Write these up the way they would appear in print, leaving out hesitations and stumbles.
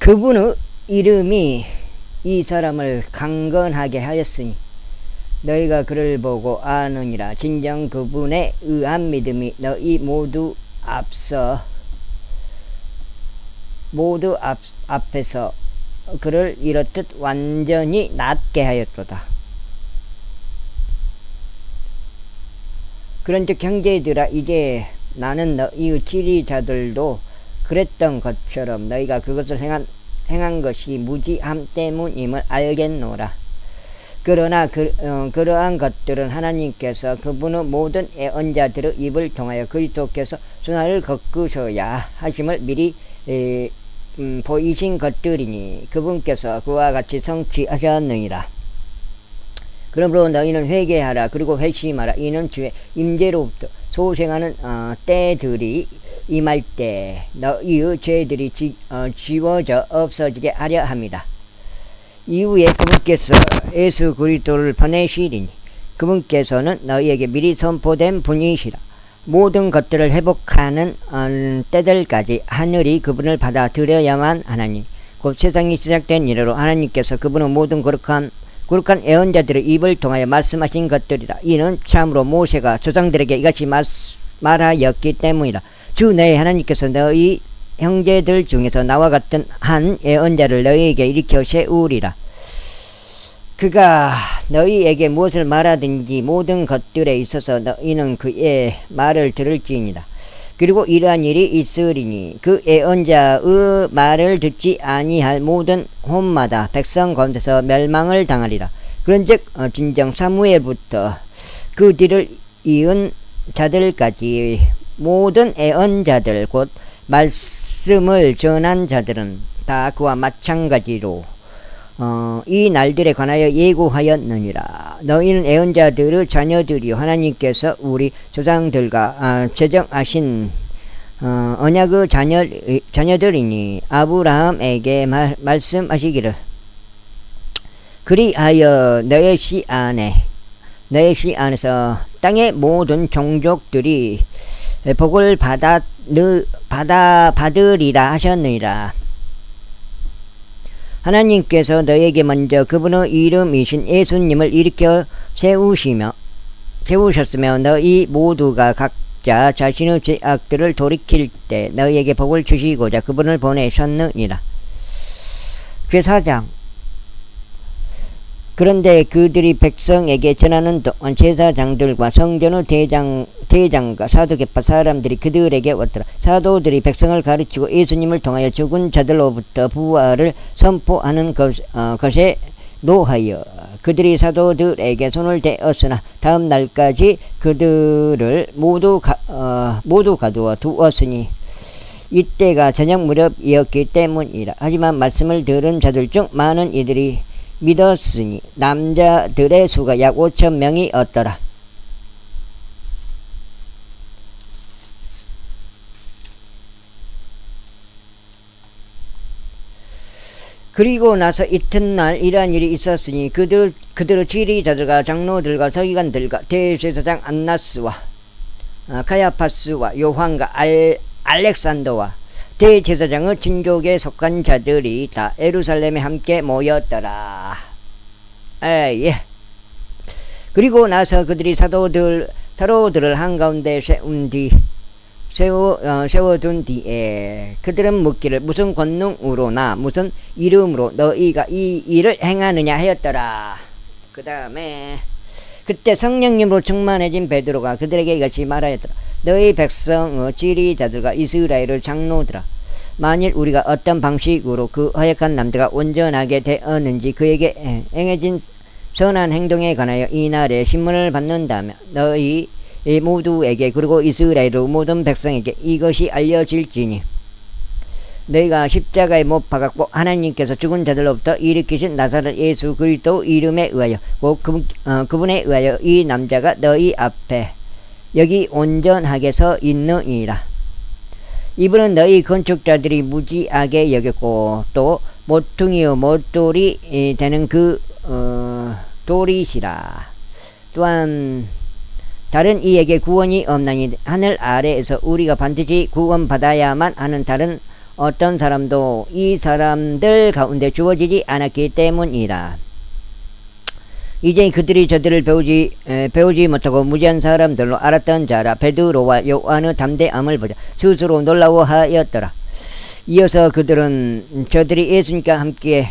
그분의 이름이 이 사람을 강건하게 하였으니 너희가 그를 보고 아느니라. 진정 그분의 의한 믿음이 너희 모두 앞에서 그를 이렇듯 완전히 낫게 하였도다. 그런즉 형제들아, 이제 나는 너희의 지리자들도 그랬던 것처럼 너희가 그것을 행한 것이 무지함 때문임을 알겠노라. 그러나 그러한 것들은 하나님께서 그분의 모든 애언자들의 입을 통하여 그리스도께서 순환을 겪으셔야 하심을 미리 보이신 것들이니 그분께서 그와 같이 성취하셨느니라. 그러므로 너희는 회개하라. 그리고 회심하라. 이는 주의 임재로부터 소생하는 때들이 임할 때 너희의 죄들이 지워져 없어지게 하려 합니다. 이후에 그분께서 예수 그리스도를 보내시리니 그분께서는 너희에게 미리 선포된 분이시라. 모든 것들을 회복하는 때들까지 하늘이 그분을 받아들여야만 하나니 곧 세상이 시작된 이래로 하나님께서 그분의 모든 거룩한 애언자들의 입을 통하여 말씀하신 것들이라. 이는 참으로 모세가 조상들에게 이같이 말하였기 때문이라. 주 너희 하나님께서 너희 형제들 중에서 나와 같은 한 애언자를 너희에게 일으켜 세우리라. 그가 너희에게 무엇을 말하든지 모든 것들에 있어서 너희는 그의 말을 들을지니라. 그리고 이러한 일이 있으리니 그 애언자의 말을 듣지 아니할 모든 혼마다 백성 가운데서 멸망을 당하리라. 그런즉 진정 사무엘부터 그 뒤를 이은 자들까지 모든 애언자들 곧 말씀을 전한 자들은 다 그와 마찬가지로 이 날들에 관하여 예고하였느니라. 너희는 애언자들의 자녀들이요 하나님께서 우리 조상들과 제정하신 언약의 자녀들이니 아브라함에게 말씀하시기를 그리하여 너의 씨 안에서 땅의 모든 종족들이 복을 받으리라 하셨느니라. 하나님께서 너에게 먼저 그분의 이름이신 예수님을 일으켜 세우셨으며 너희 모두가 각자 자신의 죄악들을 돌이킬 때 너희에게 복을 주시고자 그분을 보내셨느니라. 제4장. 그런데 그들이 백성에게 전하는 동안 제사장들과 성전의 대장과 사두개파 사람들이 그들에게 왔더라. 사도들이 백성을 가르치고 예수님을 통하여 죽은 자들로부터 부활을 선포하는 것에 노하여 그들이 사도들에게 손을 대었으나 다음 날까지 그들을 모두 가두어 두었으니 이때가 저녁 무렵이었기 때문이라. 하지만 말씀을 들은 자들 중 많은 이들이 믿었으니 남자들의 수가 약 5,000명이었더라. 그리고 나서 이튿날 이러한 일이 있었으니 그들의 지리자들과 장로들과 서기관들과 대제사장 안나스와 가야파스와 요한과 알렉산더와 대제사장의 친족에 속한 자들이 다 예루살렘에 함께 모였더라. 예. 그리고 나서 그들이 사도들을 한가운데 세워둔 뒤에 그들은 묻기를 무슨 권능으로나 무슨 이름으로 너희가 이 일을 행하느냐 하였더라. 그 다음에 그때 성령님으로 충만해진 베드로가 그들에게 이같이 말하였더라. 너희 백성의 지리자들과 이스라엘의 장로들아, 만일 우리가 어떤 방식으로 그 허약한 남자가 온전하게 되었는지 그에게 행해진 선한 행동에 관하여 이날에 신문을 받는다면 너희 모두에게 그리고 이스라엘의 모든 백성에게 이것이 알려질지니 너희가 십자가에 못 박았고 하나님께서 죽은 자들로부터 일으키신 나사렛 예수 그리스도 이름에 의하여 그분에 의하여 이 남자가 너희 앞에 여기 온전하게 서 있느니라. 이분은 너희 건축자들이 무지하게 여겼고 또 모퉁이요 못돌이 되는 그 돌이시라. 또한 다른 이에게 구원이 없나니 하늘 아래에서 우리가 반드시 구원받아야만 하는 다른 어떤 사람도 이 사람들 가운데 주어지지 않았기 때문이라. 이제 그들이 저들을 배우지 못하고 무지한 사람들로 알았던 자라. 베드로와 요한의 담대함을 보자 스스로 놀라워하였더라. 이어서 그들은 저들이 예수님과 함께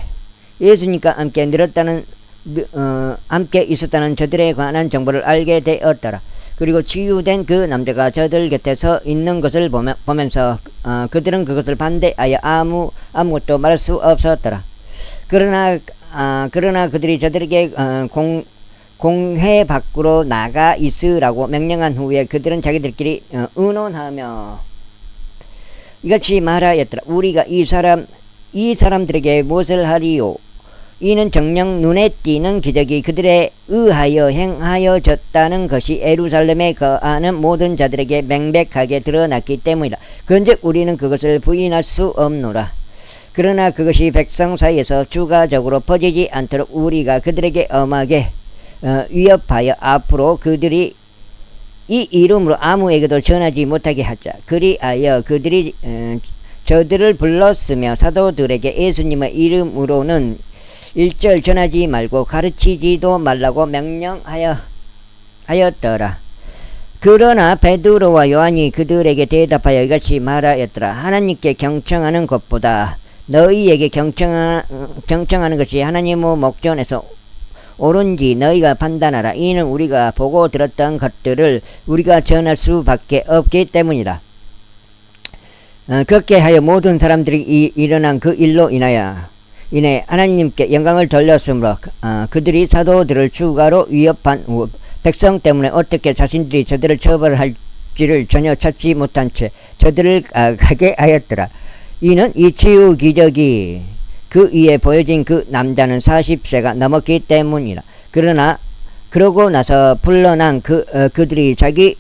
함께 있었다는 저들에 관한 정보를 알게 되었더라. 그리고 치유된 그 남자가 저들 곁에 서 있는 것을 보면서 그들은 그것을 반대하여 아무것도 말할 수 없었더라. 그러나 그들이 저들에게 공회 밖으로 나가 있으라고 명령한 후에 그들은 자기들끼리 의논하며 이같이 말하였더라. 우리가 이 사람들에게 무엇을 하리요? 이는 정녕 눈에 띄는 기적이 그들에 의하여 행하여졌다는 것이 예루살렘에 거하는 모든 자들에게 명백하게 드러났기 때문이라. 그런즉 우리는 그것을 부인할 수 없노라. 그러나 그것이 백성 사이에서 추가적으로 퍼지지 않도록 우리가 그들에게 엄하게 위협하여 앞으로 그들이 이 이름으로 아무에게도 전하지 못하게 하자. 그리하여 그들이 저들을 불렀으며 사도들에게 예수님의 이름으로는 일절 전하지 말고 가르치지도 말라고 명령하였더라. 그러나 베드로와 요한이 그들에게 대답하여 이같이 말하였더라. 하나님께 경청하는 것보다 너희에게 경청하는 것이 하나님의 목전에서 옳은지 너희가 판단하라. 이는 우리가 보고 들었던 것들을 우리가 전할 수밖에 없기 때문이라. 그렇게 하여 모든 사람들이 일어난 그 일로 인해 하나님께 영광을 돌렸으므로 그들이 사도들을 추가로 위협한 후 백성 때문에 어떻게 자신들이 저들을 처벌할지를 전혀 찾지 못한 채 저들을 가게 하였더라. 이는 이 치유 기적이 그 위에 보여진 그 남자는 40세가 넘었기 때문이라. 그러고 나서 풀려난 그들이 자기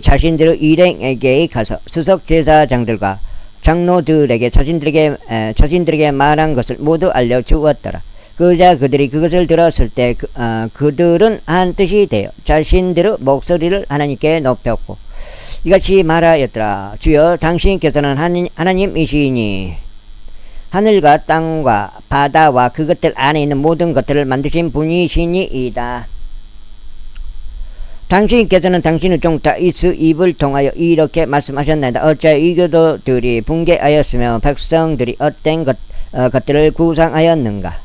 자신들의 일행에게 가서 수석 제사장들과 장로들에게 자신들에게 말한 것을 모두 알려주었더라. 그러자 그들이 그것을 들었을 때 그들은 한뜻이 되어 자신들의 목소리를 하나님께 높였고 이같이 말하였더라. 주여, 당신께서는 하나님이시니 하늘과 땅과 바다와 그것들 안에 있는 모든 것들을 만드신 분이시니이다. 당신께서는 당신의 종 다윗의 입을 통하여 이렇게 말씀하셨나이다. 어찌하여 이교도들이 붕괴하였으며 백성들이 헛된 것들을 구상하였는가.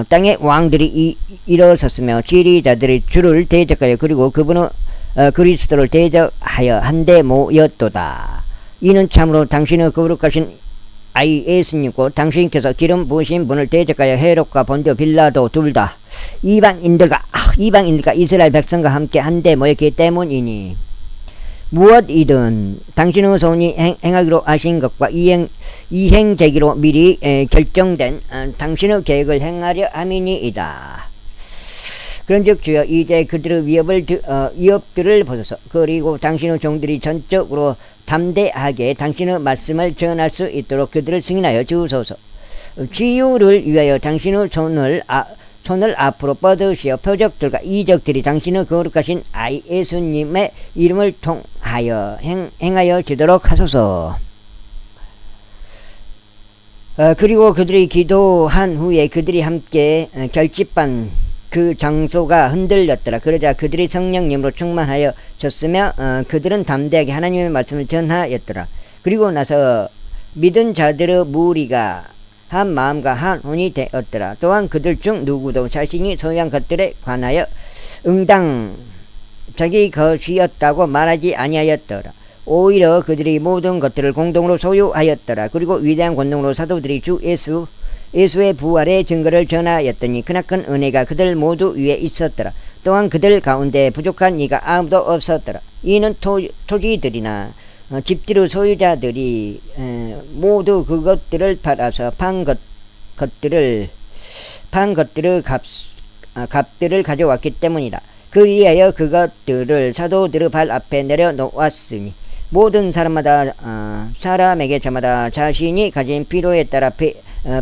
땅의 왕들이 일어섰으며 지리자들이 주를 대적하여 그리고 그분의 그리스도를 대적하여 한데 모였도다. 이는 참으로 당신의 거룩하신 아이 예수님고 당신께서 기름 부으신 분을 대적하여 헤롯과 본디오 빌라도 둘 다 이방인들과 이스라엘 백성과 함께 한데 모였기 때문이니 무엇이든 당신의 손이 행하기로 하신 것과 이행되기로 미리 결정된 당신의 계획을 행하려 함이니이다. 그런즉 주여, 이제 그들의 위협들을 보소서. 그리고 당신의 종들이 전적으로 담대하게 당신의 말씀을 전할 수 있도록 그들을 승인하여 주소서. 치유를 위하여 당신의 손을 앞으로 뻗으시어 표적들과 이적들이 당신의 거룩하신 아이 예수님의 이름을 통하여 행하여 지도록 하소서. 그리고 그들이 기도한 후에 그들이 함께 결집한 그 장소가 흔들렸더라. 그러자 그들이 성령님으로 충만하여 졌으며 그들은 담대하게 하나님의 말씀을 전하였더라. 그리고 나서 믿은 자들의 무리가 한 마음과 한 혼이 되었더라. 또한 그들 중 누구도 자신이 소유한 것들에 관하여 응당 자기 것이었다고 말하지 아니하였더라. 오히려 그들이 모든 것들을 공동으로 소유하였더라. 그리고 위대한 권능으로 사도들이 주 예수의 부활의 증거를 전하였더니 크나큰 은혜가 그들 모두 위에 있었더라. 또한 그들 가운데 부족한 이가 아무도 없었더라. 이는 토지들이나 집들의 소유자들이 모두 그것들을 팔아서 판 것들의 값들을 가져왔기 때문이다. 그리하여 그것들을 사도들의 발 앞에 내려놓았으니 모든 사람에게 저마다 자신이 가진 필요에 따라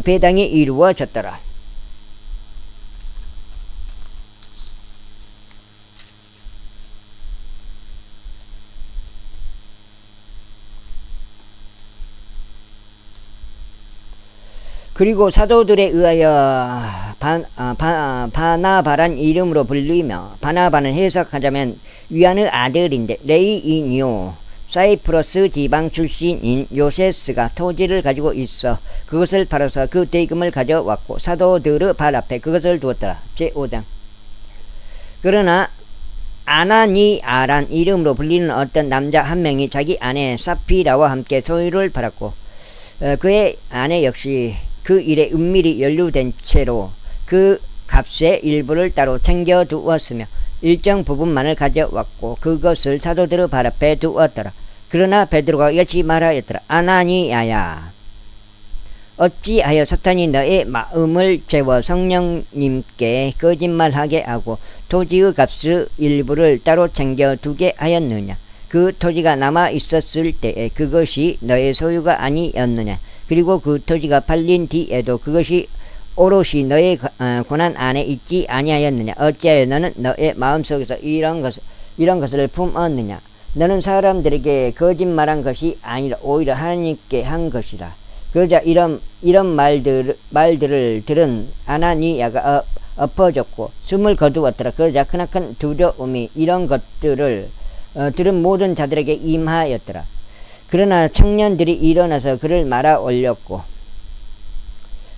배당이 이루어졌더라. 그리고 사도들에 의하여 바나바란 이름으로 불리며, 바나바는 해석하자면 위안의 아들인데, 레이이니오 사이프러스 지방 출신인 요세스가 토지를 가지고 있어 그것을 팔아서 그 대금을 가져왔고 사도들의 발 앞에 그것을 두었더라. 제5장. 그러나 아나니아란 이름으로 불리는 어떤 남자 한 명이 자기 아내 사피라와 함께 소유를 팔았고, 그의 아내 역시 그 일에 은밀히 연루된 채로 그 값의 일부를 따로 챙겨 두었으며 일정 부분만을 가져왔고 그것을 사도들의 발 앞에 두었더라. 그러나 베드로가 여지 말하였더라. 아나니아야, 어찌하여 사탄이 너의 마음을 재워 성령님께 거짓말하게 하고 토지의 값의 일부를 따로 챙겨 두게 하였느냐? 그 토지가 남아 있었을 때에 그것이 너의 소유가 아니었느냐? 그리고 그 토지가 팔린 뒤에도 그것이 오롯이 너의 권한 안에 있지 아니하였느냐? 어찌하여 너는 너의 마음속에서 이런 것을 품었느냐? 너는 사람들에게 거짓말한 것이 아니라 오히려 하나님께 한 것이라. 그러자 이런 말들을 들은 아나니아가 엎어졌고 숨을 거두었더라. 그러자 크나큰 두려움이 이런 것들을 들은 모든 자들에게 임하였더라. 그러나 청년들이 일어나서 그를 말아 올렸고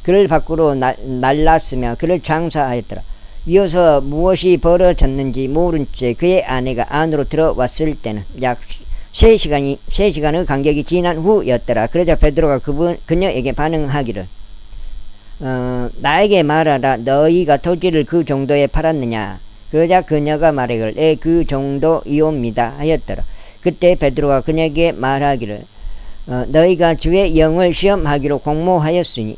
그를 밖으로 날랐으며 그를 장사하였더라. 이어서 무엇이 벌어졌는지 모른 채 그의 아내가 안으로 들어왔을 때는 약 3시간의 간격이 지난 후였더라. 그러자 베드로가 그녀에게 반응하기를, 나에게 말하라. 너희가 토지를 그 정도에 팔았느냐? 그러자 그녀가 말하기를, 그 정도이옵니다 하였더라. 그때 베드로가 그녀에게 말하기를, 너희가 주의 영을 시험하기로 공모하였으니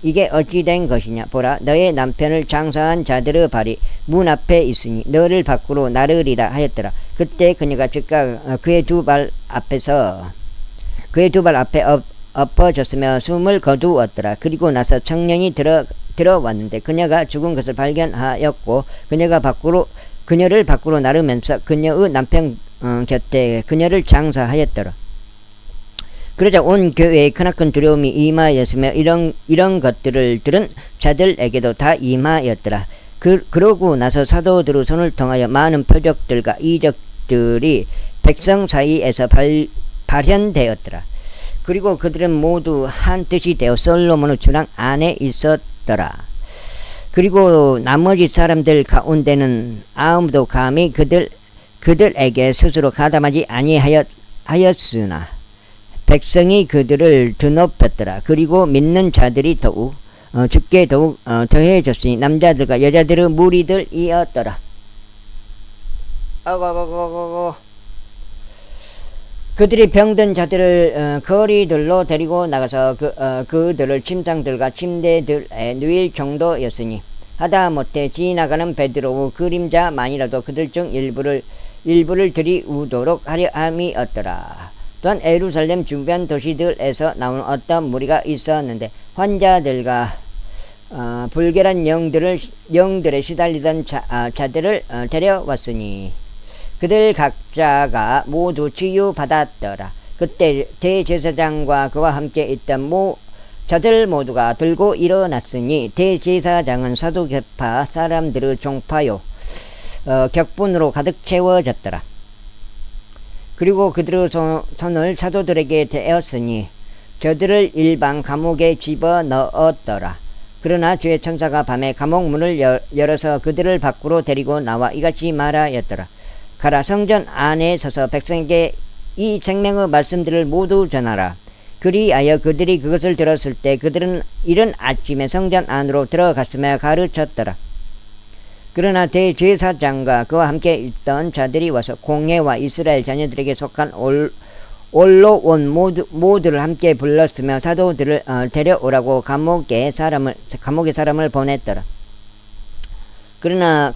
이게 어찌 된 것이냐? 보라, 너의 남편을 장사한 자들의 발이 문 앞에 있으니 너를 밖으로 나르리라 하였더라. 그때 그녀가 즉각 그의 두 발 앞에 엎어졌으며 숨을 거두었더라. 그리고 나서 청년이 들어왔는데 그녀가 죽은 것을 발견하였고 그녀를 밖으로 나르면서 그녀의 남편 곁에 그녀를 장사하였더라. 그러자 온 교회에 크나큰 두려움이 임하였으며 이런 것들을 들은 자들에게도 다 임하였더라. 그러고 나서 사도들의 손을 통하여 많은 표적들과 이적들이 백성 사이에서 발현되었더라. 그리고 그들은 모두 한 뜻이 되어 솔로몬의 주랑 안에 있었더라. 그리고 나머지 사람들 가운데는 아무도 감히 그들에게 스스로 가담하지 아니하였으나 백성이 그들을 드높였더라. 그리고 믿는 자들이 죽게 더욱 더해졌으니 남자들과 여자들의 무리들이었더라. 그들이 병든 자들을 거리들로 데리고 나가서 그들을 침상들과 침대들에 누일 정도였으니 하다못해 지나가는 베드로의 그림자만이라도 그들 중 일부를 들이우도록 하려 함이었더라. 또한 예루살렘 주변 도시들에서 나온 어떤 무리가 있었는데 환자들과 불결한 영들에 시달리던 자들을 데려왔으니 그들 각자가 모두 치유받았더라. 그때 대제사장과 그와 함께 있던 자들 모두가 들고 일어났으니 대제사장은 사두개파 사람들의 종파요 격분으로 가득 채워졌더라. 그리고 그들의 손을 사도들에게 대었으니 저들을 일반 감옥에 집어넣었더라. 그러나 주의 천사가 밤에 감옥 문을 열어서 그들을 밖으로 데리고 나와 이같이 말하였더라. 가라, 성전 안에 서서 백성에게 이 생명의 말씀들을 모두 전하라. 그리하여 그들이 그것을 들었을 때 그들은 이른 아침에 성전 안으로 들어갔으며 가르쳤더라. 그러나 대제사장과 그와 함께 있던 자들이 와서 공회와 이스라엘 자녀들에게 속한 올로온 모두를 함께 불렀으며 사도들을 데려오라고 감옥에 사람을 보냈더라. 그러나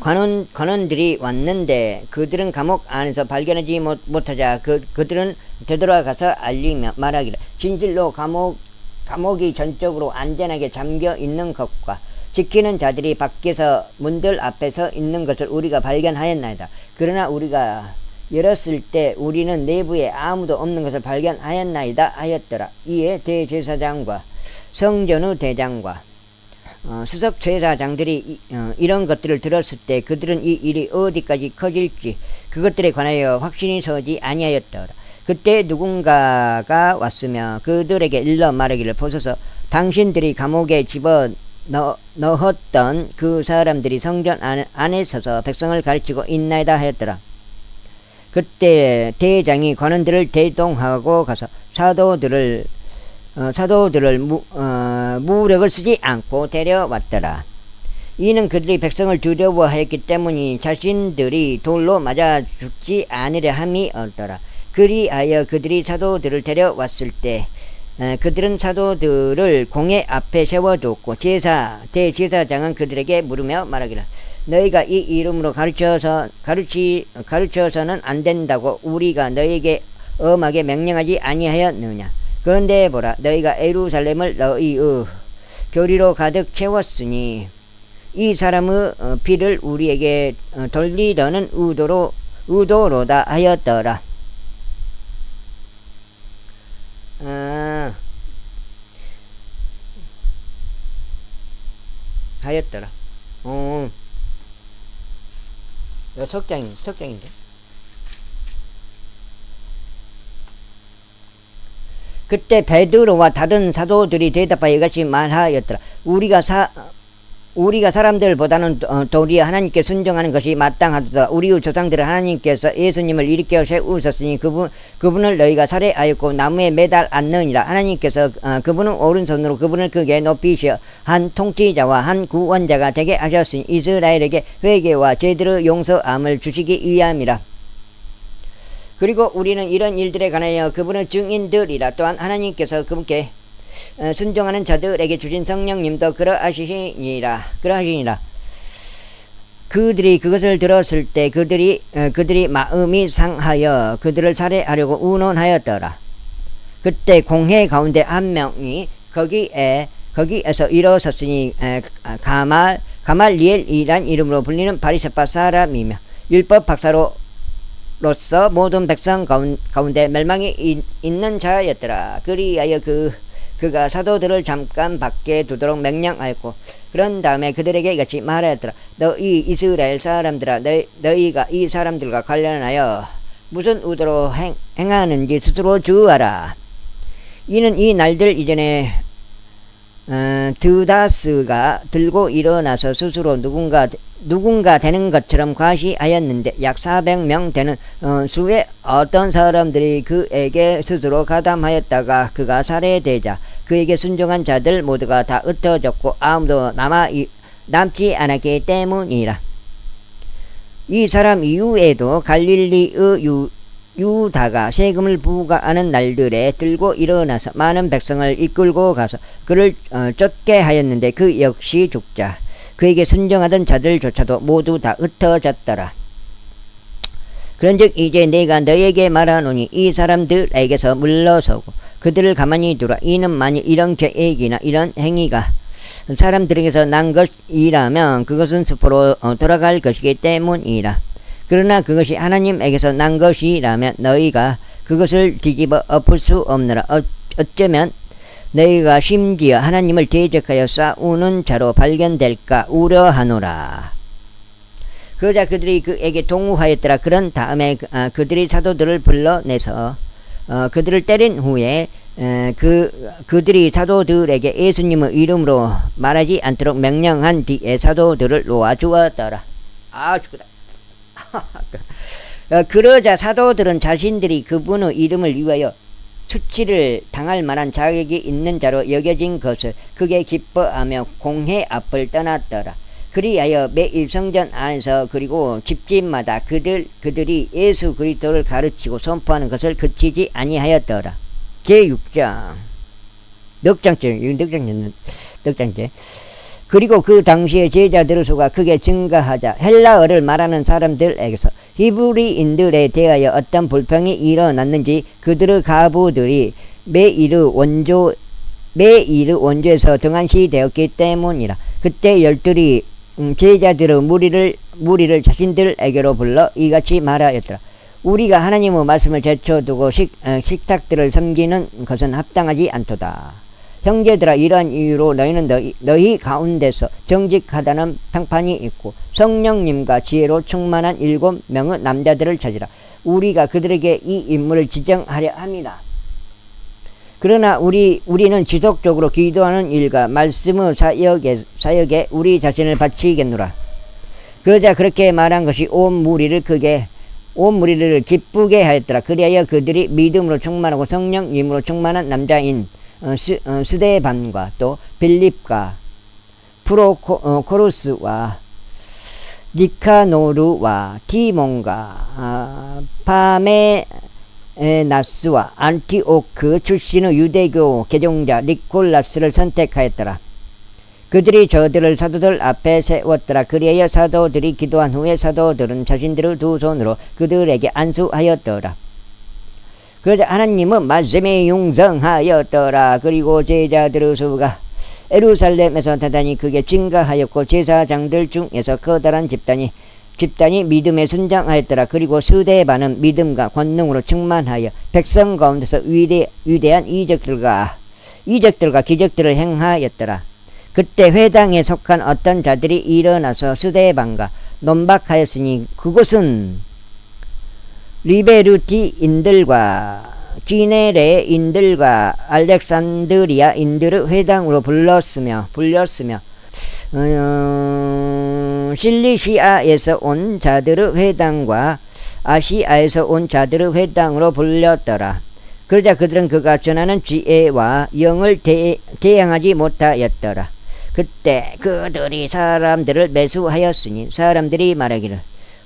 관원들이 왔는데 그들은 감옥 안에서 발견하지 못하자 그들은 되돌아가서 알리며 말하기를, 진실로 감옥이 전적으로 안전하게 잠겨 있는 것과 지키는 자들이 밖에서 문들 앞에 서 있는 것을 우리가 발견하였나이다. 그러나 우리가 열었을 때 우리는 내부에 아무도 없는 것을 발견하였나이다 하였더라. 이에 대제사장과 성전의 대장과 수석 제사장들이 이런 것들을 들었을 때 그들은 이 일이 어디까지 커질지 그것들에 관하여 확신이 서지 아니하였더라. 그때 누군가가 왔으며 그들에게 일러 말하기를, 보소서, 당신들이 감옥에 집어 넣었던 그 사람들이 성전 안에 서서 백성을 가르치고 있나이다 하였더라. 그때 대장이 관원들을 대동하고 가서 사도들을 무력을 쓰지 않고 데려왔더라. 이는 그들이 백성을 두려워하였기 때문이 자신들이 돌로 맞아 죽지 않으려 함이 없더라. 그리하여 그들이 사도들을 데려왔을 때 그들은 사도들을 공회 앞에 세워두었고 대제사장은 그들에게 물으며 말하기를, 너희가 이 이름으로 가르쳐서는 안 된다고 우리가 너희에게 엄하게 명령하지 아니하였느냐? 그런데 보라, 너희가 예루살렘을 너희의 교리로 가득 채웠으니 이 사람의 피를 우리에게 돌리려는 의도로다 하였더라. 하였더라. 이거 석장인데. 그때 베드로와 다른 사도들이 대답하여 이같이 말하였더라. 우리가 사람들보다는 도리어 하나님께 순종하는 것이 마땅하도다. 우리의 조상들은 하나님께서 예수님을 일으켜 세우셨으니 그분을 너희가 살해하였고 나무에 매달 않느니라. 하나님께서 그분은 오른손으로 그분을 크게 높이시어 한 통치자와 한 구원자가 되게 하셨으니 이스라엘에게 회개와 죄들의 용서함을 주시기 위함이라. 그리고 우리는 이런 일들에 관하여 그분의 증인들이라. 또한 하나님께서 그분께 순종하는 자들에게 주신 성령님도 그러하시니라. 그들이 그것을 들었을 때 그들이 마음이 상하여 그들을 살해하려고 운운하였더라. 그때 공회 가운데 한 명이 거기에서 일어섰으니 가말리엘이란 이름으로 불리는 바리새파 사람이며 율법 박사로서 모든 백성 가운데 멸망이 있는 자였더라. 그리하여 그가 사도들을 잠깐 밖에 두도록 명령하였고, 그런 다음에 그들에게 이같이 말하였더라. 너희 이스라엘 사람들아, 너희가 이 사람들과 관련하여 무슨 의도로 행하는지 스스로 주어라. 이는 이 날들 이전에 드다스가 들고 일어나서 스스로 누군가 되는 것처럼 과시하였는데 약 400명 되는 수의 어떤 사람들이 그에게 스스로 가담하였다가 그가 살해되자 그에게 순종한 자들 모두가 다 흩어졌고 아무도 남지 않았기 때문이라. 이 사람 이후에도 갈릴리의 유다가 세금을 부과하는 날들에 들고 일어나서 많은 백성을 이끌고 가서 그를 쫓게 하였는데 그 역시 죽자 그에게 순종하던 자들조차도 모두 다 흩어졌더라. 그런즉 이제 내가 너에게 말하노니 이 사람들에게서 물러서고 그들을 가만히 두라. 이는 만일 이런 계획이나 이런 행위가 사람들에게서 난 것이라면 그것은 스스로 돌아갈 것이기 때문이라. 그러나 그것이 하나님에게서 난 것이라면 너희가 그것을 뒤집어 엎을 수 없느라. 어쩌면 너희가 심지어 하나님을 대적하여 싸우는 자로 발견될까 우려하노라. 그러자 그들이 그에게 동의하였더라. 그런 다음에 그들이 사도들을 불러내서 그들을 때린 후에 그들이 사도들에게 예수님의 이름으로 말하지 않도록 명령한 뒤에 사도들을 놓아주었더라. 죽다. 그러자 사도들은 자신들이 그분의 이름을 위하여 수치를 당할 만한 자격이 있는 자로 여겨진 것을 크게 기뻐하며 공회 앞을 떠났더라. 그리하여 매일 성전 안에서 그리고 집집마다 그들이 예수 그리스도를 가르치고 선포하는 것을 그치지 아니하였더라. 제6장 넉장째. 그리고 그 당시에 제자들의 수가 크게 증가하자 헬라어를 말하는 사람들에게서 히브리인들에 대하여 어떤 불평이 일어났는지 그들의 가부들이 매일의 원조에서 등한시 되었기 때문이라. 그때 열둘이 제자들의 무리를 자신들에게로 불러 이같이 말하였더라. 우리가 하나님의 말씀을 제쳐두고 식탁들을 섬기는 것은 합당하지 않도다. 형제들아 이러한 이유로 너희는 너희 가운데서 정직하다는 평판이 있고 성령님과 지혜로 충만한 7명의 남자들을 찾으라. 우리가 그들에게 이 인물을 지정하려 합니다. 그러나 우리는 지속적으로 기도하는 일과 말씀의 사역에 우리 자신을 바치겠노라. 그러자 그렇게 말한 것이 온 무리를 기쁘게 하였더라. 그리하여 그들이 믿음으로 충만하고 성령님으로 충만한 남자인 스데반과 또 빌립과 프로코루스와 니카노르와 디몬과 파메나스와 안티오크 출신의 유대교 개종자 니콜라스를 선택하였더라. 그들이 저들을 사도들 앞에 세웠더라. 그리하여 사도들이 기도한 후에 사도들은 자신들의 두 손으로 그들에게 안수하였더라. 그러자 하나님은 말씀에 융성하였더라. 그리고 제자들의 수가 예루살렘에서 대단히 크게 증가하였고 제사장들 중에서 커다란 집단이 믿음에 순장하였더라. 그리고 스데반은 믿음과 권능으로 충만하여 백성 가운데서 위대한 이적들과 기적들을 행하였더라. 그때 회당에 속한 어떤 자들이 일어나서 스데반과 논박하였으니 그곳은 리베르티인들과 기네레인들과 알렉산드리아인들의 회당으로 불렸으며 실리시아에서 온 자들의 회당과 아시아에서 온 자들의 회당으로 불렸더라. 그러자 그들은 그가 전하는 지혜와 영을 대항하지 못하였더라. 그때 그들이 사람들을 매수하였으니 사람들이 말하기를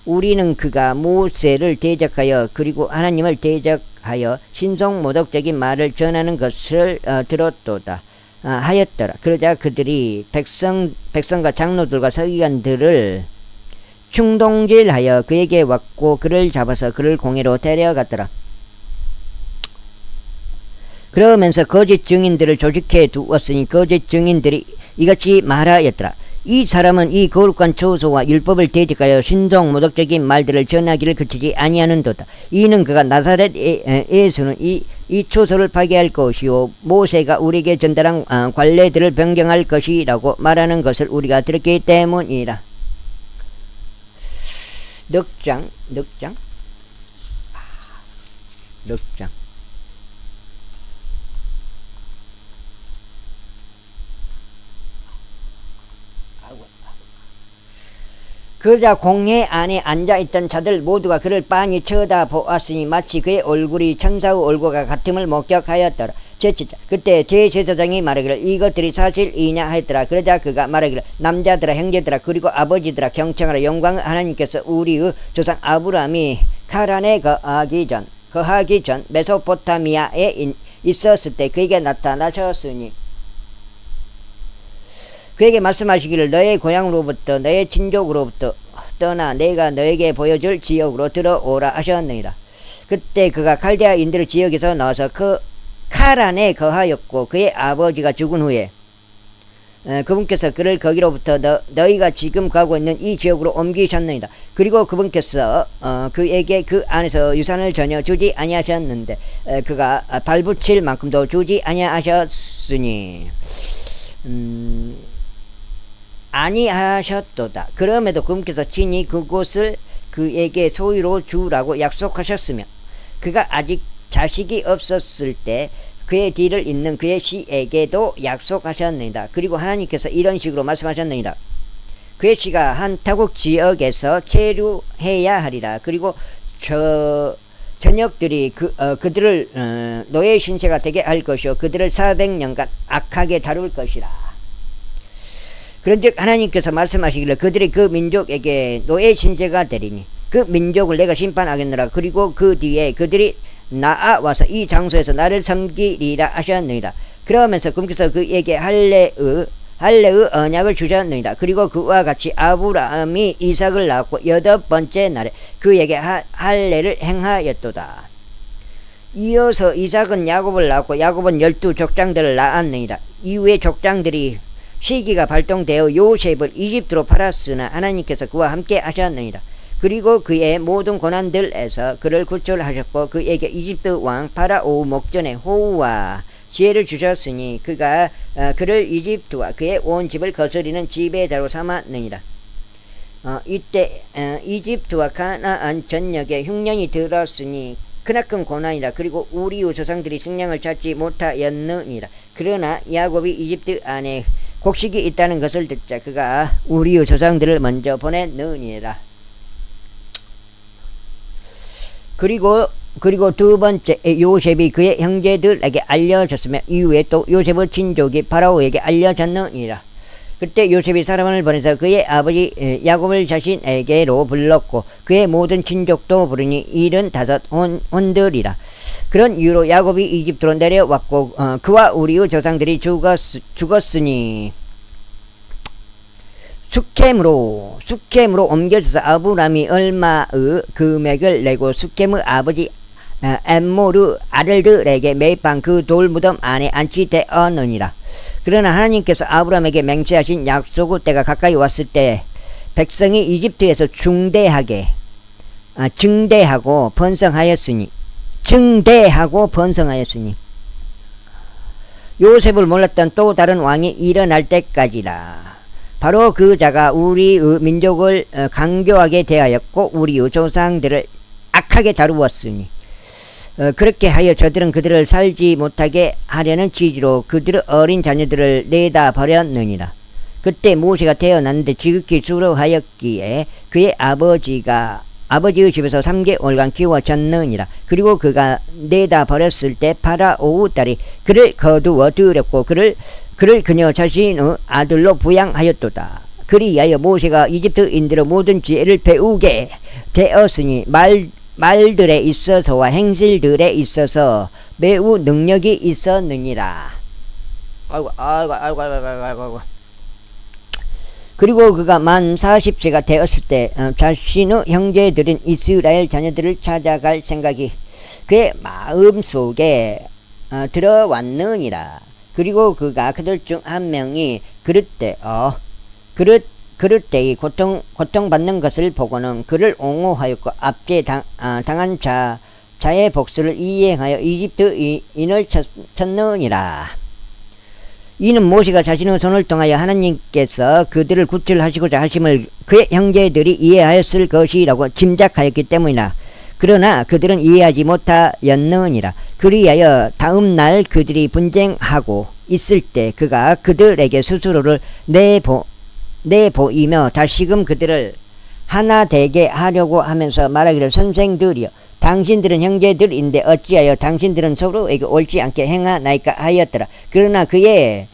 우리는 그가 모세를 대적하여 그리고 하나님을 대적하여 신성모독적인 말을 전하는 것을 들었도다 하였더라. 그러자 그들이 백성과 장로들과 서기관들을 충동질하여 그에게 왔고 그를 잡아서 그를 공회로 데려갔더라. 그러면서 거짓 증인들을 조직해 두었으니 거짓 증인들이 이같이 말하였더라. 이 사람은 이 거룩한 초소와 율법을 대적하여 신성모독적인 말들을 전하기를 그치지 아니하는도다. 이는 그가 나사렛 예수는 이 초소를 파괴할 것이요 모세가 우리에게 전달한 관례들을 변경할 것이라고 말하는 것을 우리가 들었기 때문이라. 넉장 그러자 공회 안에 앉아있던 자들 모두가 그를 빤히 쳐다보았으니 마치 그의 얼굴이 천사의 얼굴과 같음을 목격하였더라. 그때 제사장이 말하기를 이것들이 사실이냐 하였더라. 그러자 그가 말하기를 남자들아 형제들아 그리고 아버지들아 경청하라. 영광 하나님께서 우리의 조상 아브라함이 카란에 거하기 전 메소포타미아에 있었을 때 그에게 나타나셨으니 그에게 말씀하시기를 너의 고향으로부터 너의 친족으로부터 떠나 내가 너에게 보여줄 지역으로 들어오라 하셨느니라. 그때 그가 칼데아인들의 지역에서 나와서 그 카란에 거하였고 그의 아버지가 죽은 후에 그분께서 그를 거기로부터 너희가 지금 가고 있는 이 지역으로 옮기셨느니라. 그리고 그분께서 그에게 그 안에서 유산을 전혀 주지 아니하셨는데 그가 발붙일 만큼도 주지 아니하셨으니 아니하셨도다. 그럼에도 그분께서 친히 그곳을 그에게 소유로 주라고 약속하셨으며 그가 아직 자식이 없었을 때 그의 뒤를 잇는 그의 씨에게도 약속하셨느니라. 그리고 하나님께서 이런 식으로 말씀하셨느니라. 그의 씨가 한 타국 지역에서 체류해야 하리라. 그리고 전역들이 그들을 노예 신세가 되게 할 것이요 그들을 400년간 악하게 다룰 것이라. 그런즉 하나님께서 말씀하시기를 그들이 그 민족에게 노예 신세가 되리니 그 민족을 내가 심판하겠노라. 그리고 그 뒤에 그들이 나아와서 이 장소에서 나를 섬기리라 하셨느니라. 그러면서 그분께서 그에게 할례의 언약을 주셨느니라. 그리고 그와 같이 아브라함이 이삭을 낳았고 8번째 날에 그에게 할례를 행하였도다. 이어서 이삭은 야곱을 낳았고 야곱은 12족장들을 낳았느니라. 이후에 족장들이 시기가 발동되어 요셉을 이집트로 팔았으나 하나님께서 그와 함께 하셨느니라. 그리고 그의 모든 고난들에서 그를 구출하셨고 그에게 이집트 왕 파라오 목전에 호우와 지혜를 주셨으니 그가 그를 이집트와 그의 온 집을 거스리는 지배자로 삼았느니라. 이때 이집트와 가나안 전역에 흉년이 들었으니 크나큰 고난이라. 그리고 우리의 조상들이 식량을 찾지 못하였느니라. 그러나 야곱이 이집트 안에 곡식이 있다는 것을 듣자 그가 우리의 조상들을 먼저 보냈느니라. 그리고 두 번째 요셉이 그의 형제들에게 알려졌으며 이후에 또 요셉의 친족이 파라오에게 알려졌느니라. 그때 요셉이 사람을 보내서 그의 아버지 야곱을 자신에게로 불렀고 그의 모든 친족도 부르니 75혼들이라. 그런 이유로 야곱이 이집트로 내려왔고 그와 우리의 조상들이 죽었으니 수켐으로 옮겨져서 아브람이 얼마의 금액을 내고 수켐의 아버지 엠모르 아들들에게 매일 밤 그 돌무덤 안에 안치되었느니라. 그러나 하나님께서 아브람에게 맹세하신 약속의 때가 가까이 왔을 때 백성이 이집트에서 증대하고 번성하였으니 요셉을 몰랐던 또 다른 왕이 일어날 때까지라. 바로 그 자가 우리의 민족을 강교하게 대하였고 우리의 조상들을 악하게 다루었으니 그렇게 하여 저들은 그들을 살지 못하게 하려는 취지로 그들의 어린 자녀들을 내다 버렸느니라. 그때 모세가 태어났는데 지극히 수로하였기에 그의 아버지의 집에서 3개월간 키워졌느니라. 그리고 그가 내다 버렸을 때 파라오의 딸이 그를 거두어 들였고 그를 그녀 자신의 아들로 부양하였도다. 그리하여 모세가 이집트인들의 모든 지혜를 배우게 되었으니 말들에 있어서와 행실들에 있어서 매우 능력이 있었느니라. 아이고. 그리고 그가 만 40세가 되었을 때 자신의 형제들인 이스라엘 자녀들을 찾아갈 생각이 그의 마음속에 들어왔느니라. 그리고 그가 그들 중 한 명이 그릇 때의 고통받는 것을 보고는 그를 옹호하였고 압제 당한 자의 복수를 이행하여 이집트인을 쳤느니라. 이는 모세가 자신의 손을 통하여 하나님께서 그들을 구출하시고자 하심을 그의 형제들이 이해하였을 것이라고 짐작하였기 때문이라. 그러나 그들은 이해하지 못하였느니라. 그리하여 다음 날 그들이 분쟁하고 있을 때 그가 그들에게 스스로를 내보이며 다시금 그들을 하나 되게 하려고 하면서 말하기를 선생들이여 당신들은 형제들인데 어찌하여 당신들은 서로에게 옳지 않게 행하나이까 하였더라. 그러나 그의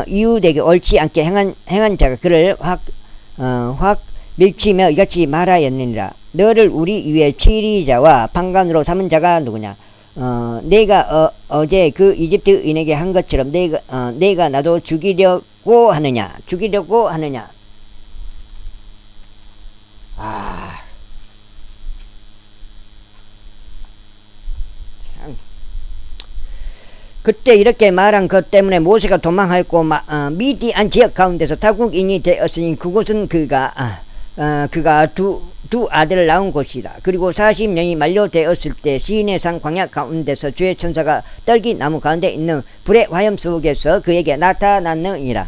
이웃에게 옳지 않게 행한 자가 그를 확 밀치며 이같이 말하였느니라. 너를 우리 위에 치리자와 판관으로 삼은 자가 누구냐? 내가 어제 그 이집트인에게 한 것처럼 내가 나도 죽이려고 하느냐? 그때 이렇게 말한 것 때문에 모세가 도망하였고 미디안 지역 가운데서 타국인이 되었으니 그곳은 그가 두 아들을 낳은 곳이라. 그리고 40년이 만료되었을 때 시내산 광야 가운데서 주의 천사가 떨기나무 가운데 있는 불의 화염 속에서 그에게 나타났느니라.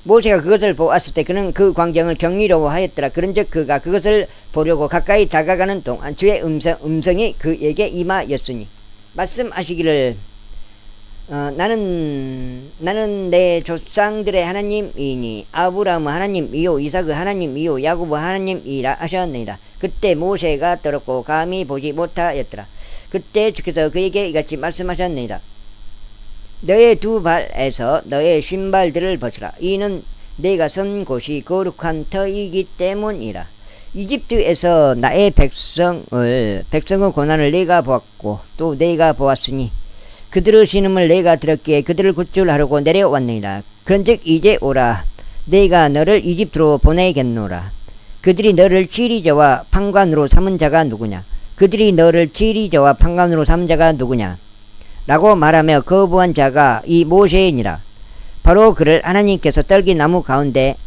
모세가 그것을 보았을 때 그는 그 광경을 경이로워하였더라. 그런즉 그가 그것을 보려고 가까이 다가가는 동안 주의 음성이 그에게 임하였으니 말씀하시기를 나는 내 조상들의 하나님이니 아브라함의 하나님이요 이삭의 하나님이요 야곱의 하나님이라 하셨느니라. 그때 모세가 떨었고 감히 보지 못하였더라. 그때 주께서 그에게 이같이 말씀하셨느니라. 너의 두 발에서 너의 신발들을 벗으라. 이는 내가 선 곳이 거룩한 터이기 때문이라. 이집트에서 나의 백성의 고난을 내가 보았고 또 내가 보았으니 그들의 신음을 내가 들었기에 그들을 구출하려고 내려왔느니라. 그런즉 이제 오라. 내가 너를 이집트로 보내겠노라. 그들이 너를 치리자와 판관으로 삼은 자가 누구냐? 라고 말하며 거부한 자가 이 모세이니라. 바로 그를 하나님께서 떨기나무 가운데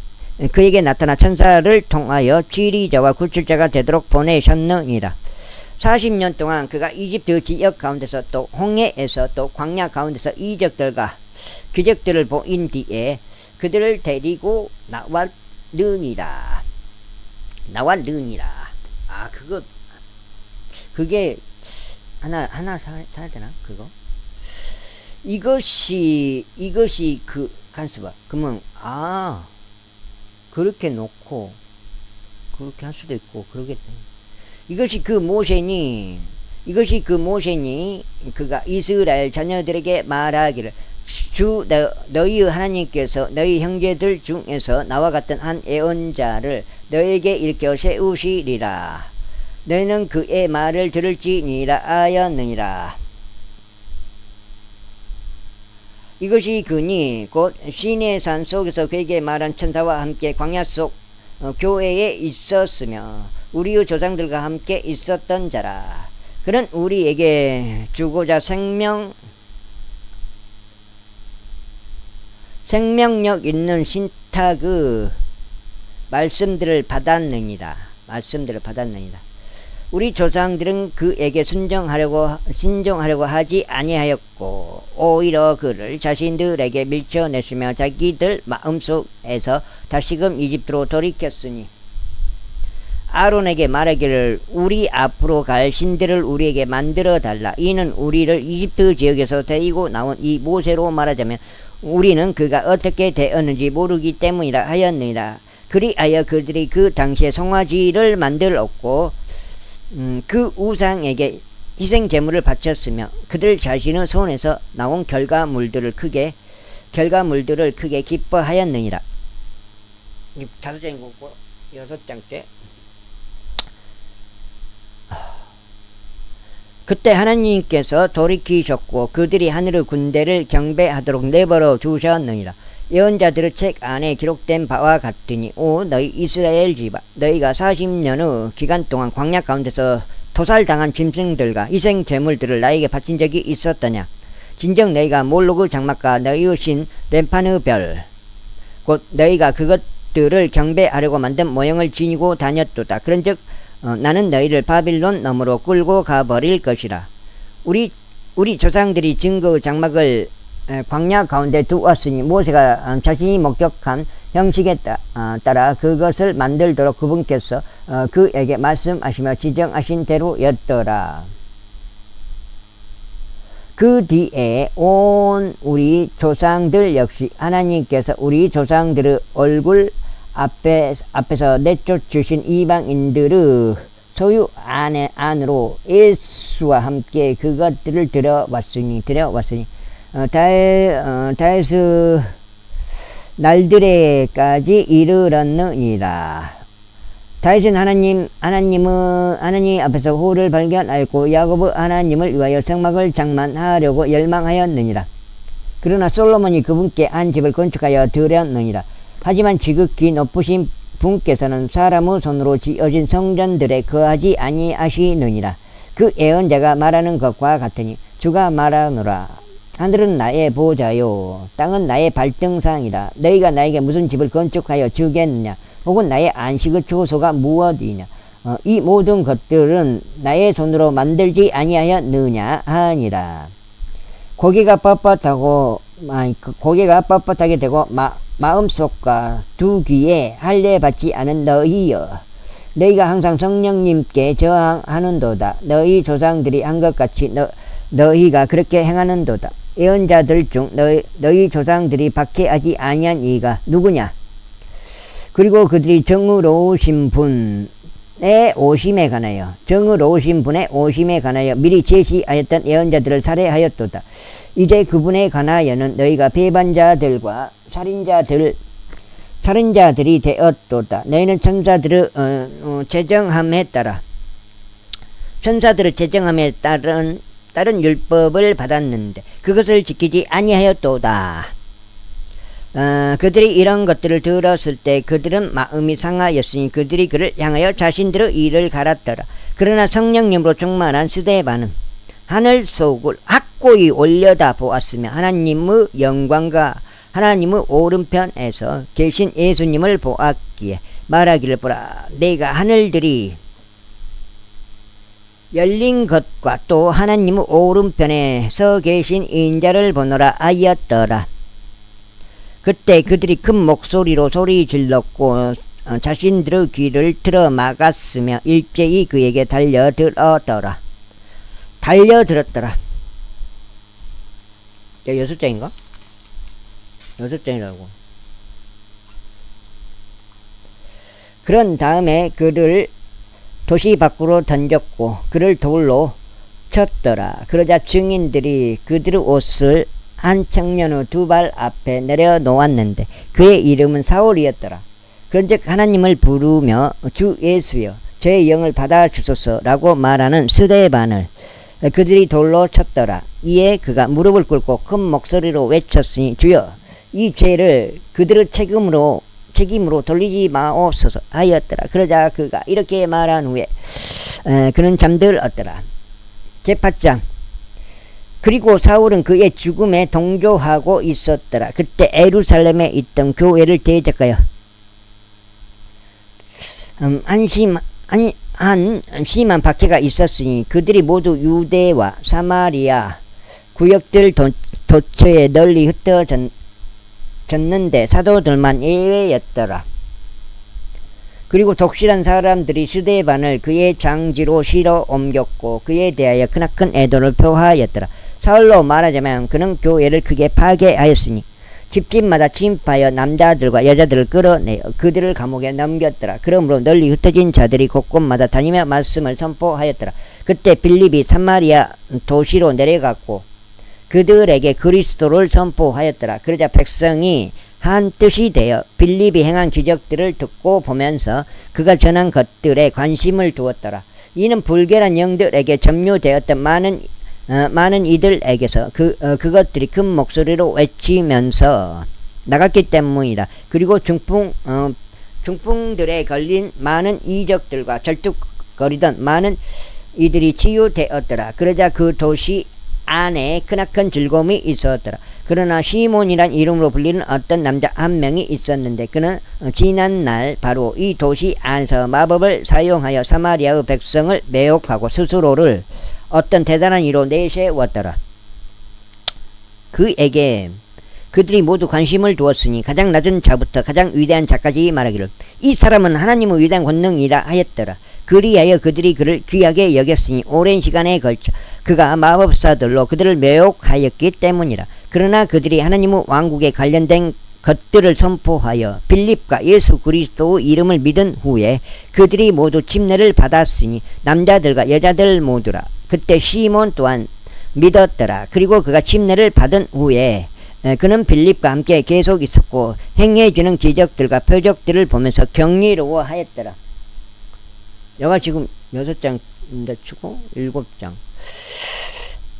그에게 나타나 천사를 통하여 치리자와 구출자가 되도록 보내셨느니라. 40년 동안 그가 이집트 지역 가운데서 또 홍해에서 또 광야 가운데서 이적들과 기적들을 보인 뒤에 그들을 데리고 나왔느니라. 아, 그게 하나 사야 되나? 그거? 이것이 간수봐. 그러면, 그렇게 놓고, 그렇게 할 수도 있고, 그러겠네. 이것이 그 모세니, 그가 이스라엘 자녀들에게 말하기를, 너희 하나님께서 너희 형제들 중에서 나와 같은 한 예언자를 너에게 일으켜 세우시리라. 너희는 그의 말을 들을지니라 하였느니라. 이것이 그니 곧 시내 산 속에서 그에게 말한 천사와 함께 광야 속 교회에 있었으며 우리의 조상들과 함께 있었던 자라. 그는 우리에게 주고자 생명력 있는 신탁의 말씀들을 받았느니라. 우리 조상들은 그에게 신종하려고 하지 아니하였고 오히려 그를 자신들에게 밀쳐냈으며 자기들 마음속에서 다시금 이집트로 돌이켰으니 아론에게 말하기를 우리 앞으로 갈 신들을 우리에게 만들어 달라. 이는 우리를 이집트 지역에서 데리고 나온 이 모세로 말하자면 우리는 그가 어떻게 되었는지 모르기 때문이라 하였느니라. 그리하여 그들이 그 당시에 송아지를 만들었고 그 우상에게 희생 제물을 바쳤으며 그들 자신의 손에서 나온 결과물들을 크게 기뻐하였느니라. 5장인 거고 6장째. 그때 하나님께서 돌이키셨고 그들이 하늘의 군대를 경배하도록 내버려 두셨느니라. 예언자들의 책 안에 기록된 바와 같으니 너희 이스라엘 집아 너희가 40년의 기간 동안 광야 가운데서 토살당한 짐승들과 희생 제물들을 나에게 바친 적이 있었더냐. 진정 너희가 몰로그 장막과 너희의 신 렘판의 별 곧 너희가 그것들을 경배하려고 만든 모형을 지니고 다녔도다. 그런즉 나는 너희를 바빌론 너머로 끌고 가버릴 것이라. 우리 조상들이 증거의 장막을 광야 가운데 두었으니 모세가 자신이 목격한 형식에 따라 그것을 만들도록 그분께서 그에게 말씀하시며 지정하신 대로였더라. 그 뒤에 온 우리 조상들 역시 하나님께서 우리 조상들의 얼굴 앞에서 내쫓으신 이방인들의 소유 안으로 예수와 함께 그것들을 들여왔으니 다에서 날들에까지 이르렀느니라. 다윗은 하나님 앞에서 후를 발견하였고 야곱의 하나님을 위하여 성막을 장만하려고 열망하였느니라. 그러나 솔로몬이 그분께 한 집을 건축하여 드렸느니라. 하지만 지극히 높으신 분께서는 사람의 손으로 지어진 성전들에 거하지 아니하시느니라. 그 예언자가 말하는 것과 같으니 주가 말하노라. 하늘은 나의 보좌요 땅은 나의 발등상이라. 너희가 나에게 무슨 집을 건축하여 주겠느냐. 혹은 나의 안식의 초소가 무엇이냐. 이 모든 것들은 나의 손으로 만들지 아니하였느냐 하니라. 고개가 뻣뻣하게 되고 마음속과 두 귀에 할례 받지 않은 너희여, 너희가 항상 성령님께 저항하는도다. 너희 조상들이 한 것 같이 너희가 그렇게 행하는도다. 예언자들 중 너희 조상들이 박해하지 아니한 이가 누구냐? 그리고 그들이 정의로우신 분의 오심에 관하여 미리 제시하였던 예언자들을 살해하였도다. 이제 그분에 관하여는 너희가 배반자들과 살인자들이 되었도다. 너희는 천사들의 제정함에 따른 율법을 받았는데 그것을 지키지 아니하였도다. 그들이 이런 것들을 들었을 때 그들은 마음이 상하였으니 그들이 그를 향하여 자신들의 일을 갈았더라. 그러나 성령님으로 충만한 스데반은 하늘 속을 확고히 올려다 보았으며 하나님의 영광과 하나님의 오른편에서 계신 예수님을 보았기에 말하기를 보라. 내가 하늘들이 열린 것과 또 하나님의 오른편에 서 계신 인자를 보노라 하였더라. 그때 그들이 큰 목소리로 소리 질렀고 자신들의 귀를 틀어 막았으며 일제히 그에게 달려들었더라. 달려들었더라. 6장인가? 6장이라고. 그런 다음에 그를 도시 밖으로 던졌고 그를 돌로 쳤더라. 그러자 증인들이 그들의 옷을 한 청년의 두 발 앞에 내려놓았는데 그의 이름은 사울이었더라. 그런즉 하나님을 부르며 주 예수여 저의 영을 받아주소서라고 말하는 스데반을 그들이 돌로 쳤더라. 이에 그가 무릎을 꿇고 큰 목소리로 외쳤으니 주여 이 죄를 그들의 책임으로 돌리지 마옵소서 하였더라. 그러자 그가 이렇게 말한 후에 그는 잠들었더라. 제8장. 그리고 사울은 그의 죽음에 동조하고 있었더라. 그때 예루살렘에 있던 교회를 대적하여 심한 박해가 있었으니 그들이 모두 유대와 사마리아 구역들 도처에 널리 흩어졌는데 사도들만 예외였더라. 그리고 독실한 사람들이 스데반을 그의 장지로 실어 옮겼고 그에 대하여 크나큰 애도를 표하였더라. 사울로 말하자면 그는 교회를 크게 파괴하였으니 집집마다 침입하여 남자들과 여자들을 끌어내어 그들을 감옥에 넘겼더라. 그러므로 널리 흩어진 자들이 곳곳마다 다니며 말씀을 선포하였더라. 그때 빌립이 사마리아 도시로 내려갔고 그들에게 그리스도를 선포하였더라. 그러자 백성이 한 뜻이 되어 빌립이 행한 기적들을 듣고 보면서 그가 전한 것들에 관심을 두었더라. 이는 불결한 영들에게 점유되었던 많은 이들에게서 그것들이 큰 목소리로 외치면서 나갔기 때문이다. 그리고 중풍들에 걸린 많은 이적들과 절뚝거리던 많은 이들이 치유되었더라. 그러자 그 도시 안에 크나큰 즐거움이 있었더라. 그러나 시몬이란 이름으로 불리는 어떤 남자 한 명이 있었는데 그는 지난날 바로 이 도시 안에서 마법을 사용하여 사마리아의 백성을 매혹하고 스스로를 어떤 대단한 이로 내세웠더라. 그에게 그들이 모두 관심을 두었으니 가장 낮은 자부터 가장 위대한 자까지 말하기를 이 사람은 하나님의 위대한 권능이라 하였더라. 그리하여 그들이 그를 귀하게 여겼으니 오랜 시간에 걸쳐 그가 마법사들로 그들을 매혹하였기 때문이라. 그러나 그들이 하나님의 왕국에 관련된 것들을 선포하여 빌립과 예수 그리스도의 이름을 믿은 후에 그들이 모두 침례를 받았으니 남자들과 여자들 모두라. 그때 시몬 또한 믿었더라. 그리고 그가 침례를 받은 후에 그는 빌립과 함께 계속 있었고 행해지는 기적들과 표적들을 보면서 경이로워하였더라. 여가 지금 6장인데 치고 7장.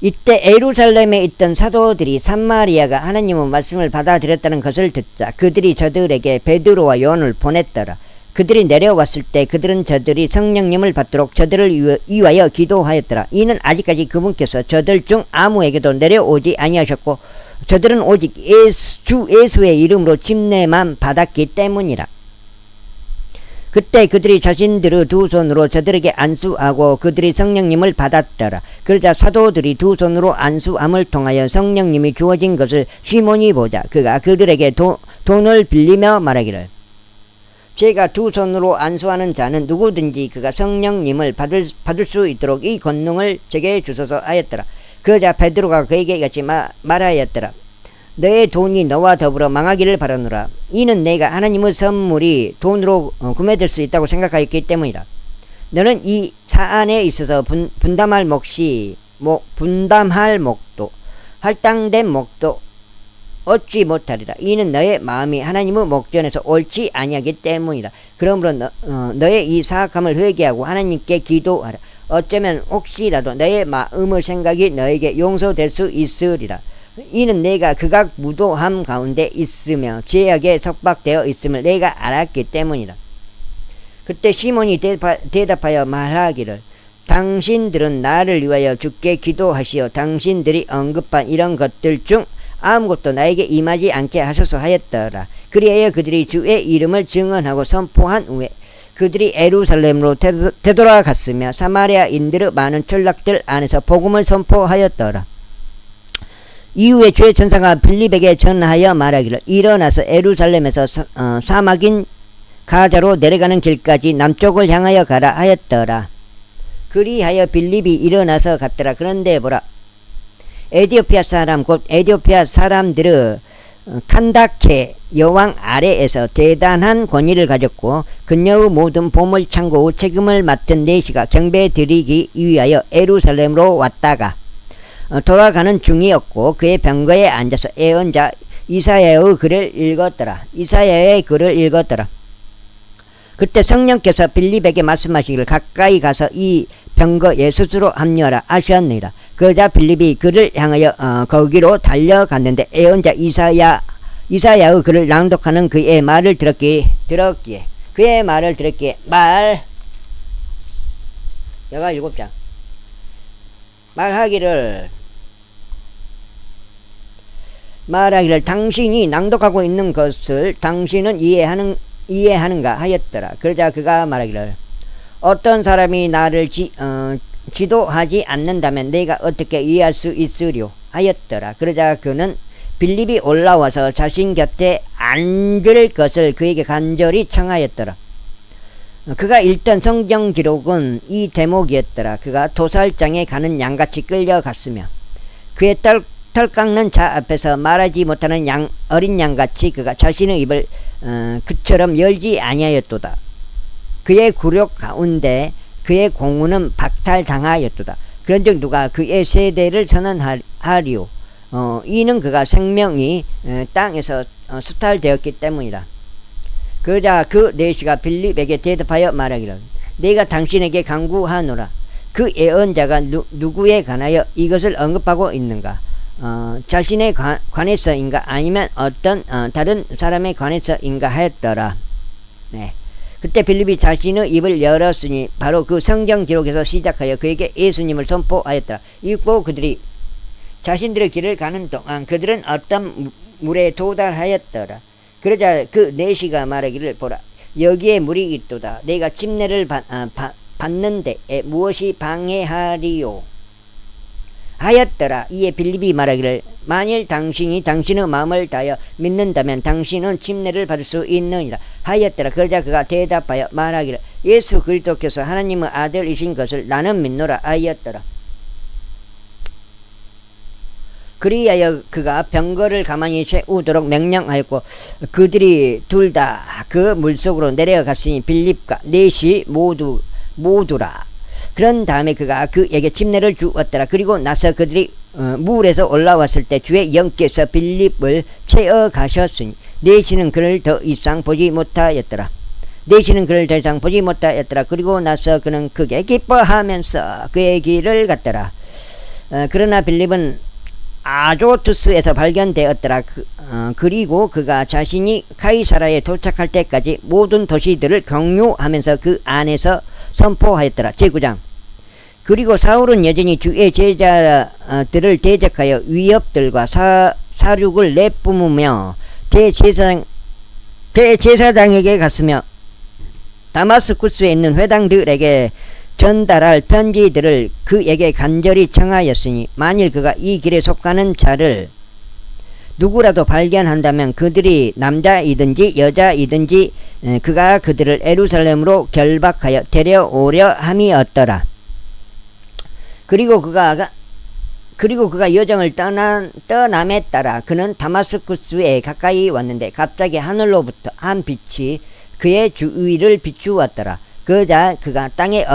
이때 예루살렘에 있던 사도들이 사마리아가 하나님의 말씀을 받아들였다는 것을 듣자 그들이 저들에게 베드로와 요한을 보냈더라. 그들이 내려왔을 때 그들은 저들이 성령님을 받도록 저들을 위하여 기도하였더라. 이는 아직까지 그분께서 저들 중 아무에게도 내려오지 아니하셨고 저들은 오직 주 예수의 이름으로 침례만 받았기 때문이라. 그때 그들이 자신들의 두 손으로 저들에게 안수하고 그들이 성령님을 받았더라. 그러자 사도들이 두 손으로 안수함을 통하여 성령님이 주어진 것을 시몬이 보자 그가 그들에게 돈을 빌리며 말하기를 제가 두 손으로 안수하는 자는 누구든지 그가 성령님을 받을 수 있도록 이 권능을 제게 주소서 하였더라. 그러자 베드로가 그에게 같이 말하였더라. 너의 돈이 너와 더불어 망하기를 바라노라. 이는 내가 하나님의 선물이 돈으로 구매될 수 있다고 생각하였기 때문이라. 너는 이 사안에 있어서 분담할 목도 할당된 목도 얻지 못하리라. 이는 너의 마음이 하나님의 목전에서 옳지 아니하기 때문이라. 그러므로 너의 이 사악함을 회개하고 하나님께 기도하라. 어쩌면 혹시라도 너의 마음의 생각이 너에게 용서될 수 있으리라. 이는 내가 극악 무도함 가운데 있으며 죄악에 속박되어 있음을 내가 알았기 때문이라. 그때 시몬이 대답하여 말하기를 당신들은 나를 위하여 주께 기도하시어 당신들이 언급한 이런 것들 중 아무것도 나에게 임하지 않게 하소서 하였더라. 그리하여 그들이 주의 이름을 증언하고 선포한 후에 그들이 예루살렘으로 되돌아갔으며 사마리아인들의 많은 촌락들 안에서 복음을 선포하였더라. 이후에 주의 천사가 빌립에게 전하여 말하기를 일어나서 예루살렘에서 사막인 가자로 내려가는 길까지 남쪽을 향하여 가라 하였더라. 그리하여 빌립이 일어나서 갔더라. 그런데 보라, 에디오피아 사람 곧 에디오피아 사람들의 칸다케 여왕 아래에서 대단한 권위를 가졌고 그녀의 모든 보물 창고의 책임을 맡은 내시가 경배 드리기 위하여 예루살렘으로 왔다가 돌아가는 중이었고 그의 병거에 앉아서 예언자 이사야의 글을 읽었더라. 그때 성령께서 빌립에게 말씀하시기를 가까이 가서 이 병거에 스스로 합류하라 하셨느니라. 그러자 빌립이 그를 향하여 거기로 달려갔는데 예언자 이사야의 글을 낭독하는 그의 말을 들었기에 여가 7장 말하기를 당신이 낭독하고 있는 것을 당신은 이해하는가 하였더라. 그러자 그가 말하기를 어떤 사람이 나를 지도하지 않는다면 내가 어떻게 이해할 수 있으려 하였더라. 그러자 그는 빌립이 올라와서 자신 곁에 앉을 것을 그에게 간절히 청하였더라. 그가 읽던 성경 기록은 이 대목이었더라. 그가 도살장에 가는 양같이 끌려갔으며 그의 털 깎는 자 앞에서 말하지 못하는 어린 양같이 그가 자신의 입을 그처럼 열지 아니하였도다. 그의 굴욕 가운데 그의 공문은 박탈당하였도다. 그런즉 누가 그의 세대를 선언하리오. 이는 그가 생명이 땅에서 수탈되었기 때문이라. 그러자 그 내시가 빌립에게 대답하여 말하기를 내가 당신에게 간구하노라. 그 예언자가 누구에 관하여 이것을 언급하고 있는가? 자신에 관해서인가 아니면 어떤 다른 사람에 관해서인가 하였더라. 네. 그때 빌립이 자신의 입을 열었으니 바로 그 성경 기록에서 시작하여 그에게 예수님을 선포하였더라. 읽고 그들이 자신들의 길을 가는 동안 그들은 어떤 물에 도달하였더라. 그러자 그 내시가 말하기를 보라, 여기에 물이 있도다. 내가 침례를 받는데 무엇이 방해하리요 하였더라. 이에 빌립이 말하기를 만일 당신이 당신의 마음을 다하여 믿는다면 당신은 침례를 받을 수 있느니라 하였더라. 그러자 그가 대답하여 말하기를 예수 그리스도께서 하나님의 아들이신 것을 나는 믿노라 하였더라. 그리하여 그가 병거를 가만히 세우도록 명령하였고 그들이 둘 다 그 물속으로 내려갔으니 빌립과 넷이 모두라. 그런 다음에 그가 그에게 침례를 주었더라. 그리고 나서 그들이 물에서 올라왔을 때 주의 영께서 빌립을 채어 가셨으니 넷이는 그를 더 이상 보지 못하였더라. 그리고 나서 그는 크게 기뻐하면서 그의 길을 갔더라. 그러나 빌립은 아조투스에서 발견되었더라. 그리고 그가 자신이 카이사라에 도착할 때까지 모든 도시들을 경유하면서 그 안에서 선포하였더라. 제9장. 그리고 사울은 여전히 주의 제자들을 대적하여 위협들과 사륙을 내뿜으며 대제사장에게 갔으며 다마스쿠스에 있는 회당들에게 전달할 편지들을 그에게 간절히 청하였으니 만일 그가 이 길에 속하는 자를 누구라도 발견한다면 그들이 남자이든지 여자이든지 그가 그들을 예루살렘으로 결박하여 데려오려 함이었더라. 그리고 그가 여정을 떠남에 따라 그는 다마스쿠스에 가까이 왔는데 갑자기 하늘로부터 한 빛이 그의 주위를 비추었더라. 그러자 그가 땅에